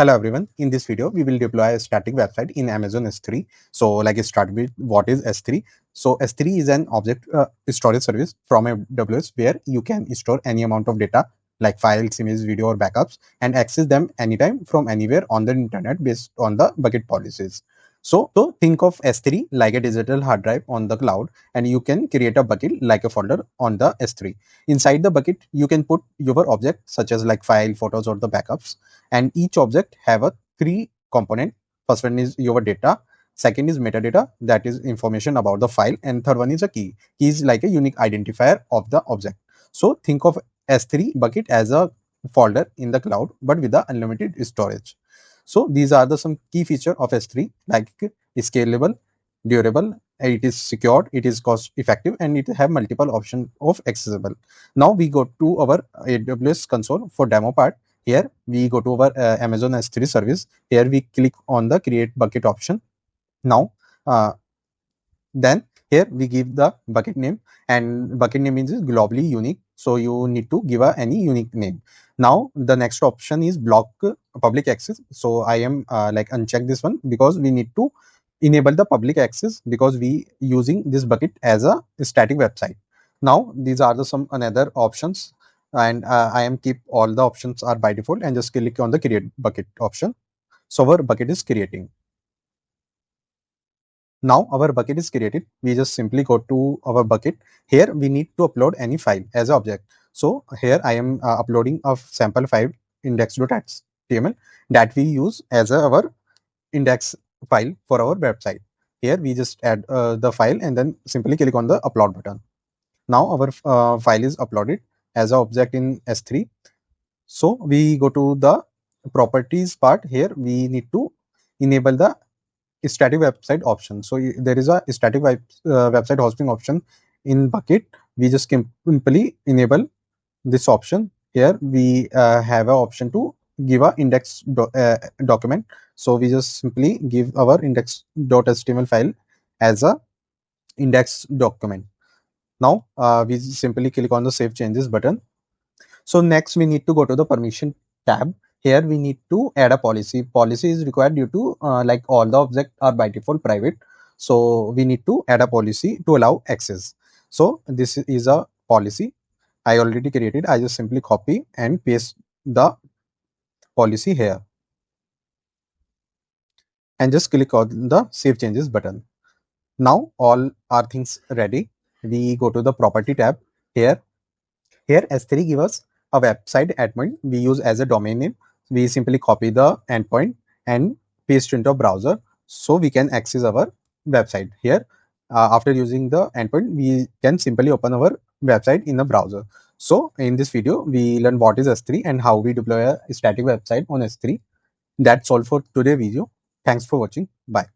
Hello everyone. In this video, we will deploy a static website in Amazon S3. So let's start with what is S3. So S3 is an object storage service from AWS where you can store any amount of data like files, images, video or backups and access them anytime from anywhere on the internet based on the bucket policies. So think of S3 like a digital hard drive on the cloud, and you can create a bucket like a folder on the S3. Inside the bucket, you can put your objects such as like file, photos or the backups, and each object have a three component. First one is your data, second is metadata, that is information about the file, and third one is a key is like a unique identifier of the object. So think of S3 bucket as a folder in the cloud but with the unlimited storage. So these are the some key feature of S3, like scalable, durable, it is secured, it is cost effective, and it have multiple options of accessible. Now we go to our AWS console for demo part. Here we go to our Amazon S3 service. Here we click on the create bucket option. Now then here we give the bucket name, and bucket name is globally unique, so you need to give any unique name. Now the next option is block public access. So I am like uncheck this one because we need to enable the public access because we using this bucket as a static website. Now these are the some another options, and I am keep all the options are by default and just click on the create bucket option. So our bucket is creating. Now our bucket is created. We just simply go to our bucket. Here we need to upload any file as an object. So here I am uploading a sample file index.html that we use as our index file for our website. Here we just add the file and then simply click on the upload button. Now our file is uploaded as an object in S3. So we go to the properties part. Here we need to enable the static website option. So there is a static website hosting option in bucket. We just simply enable this option. Here we have an option to give a index document. So we just simply give our index.html file as a index document. Now we simply click on the save changes button. So next we need to go to the permission tab. Here we need to add a policy. Policy is required due to like all the objects are by default private. So we need to add a policy to allow access. So this is a policy I already created. I just simply copy and paste the policy here and just click on the save changes button. Now all our things ready. We go to the property tab. Here S3 gives us a website admin we use as a domain name. We simply copy the endpoint and paste into a browser so we can access our website. Here after using the endpoint, we can simply open our website in the browser. So in this video we learn what is S3 and how we deploy a static website on S3. That's all for today's video. Thanks for watching. Bye.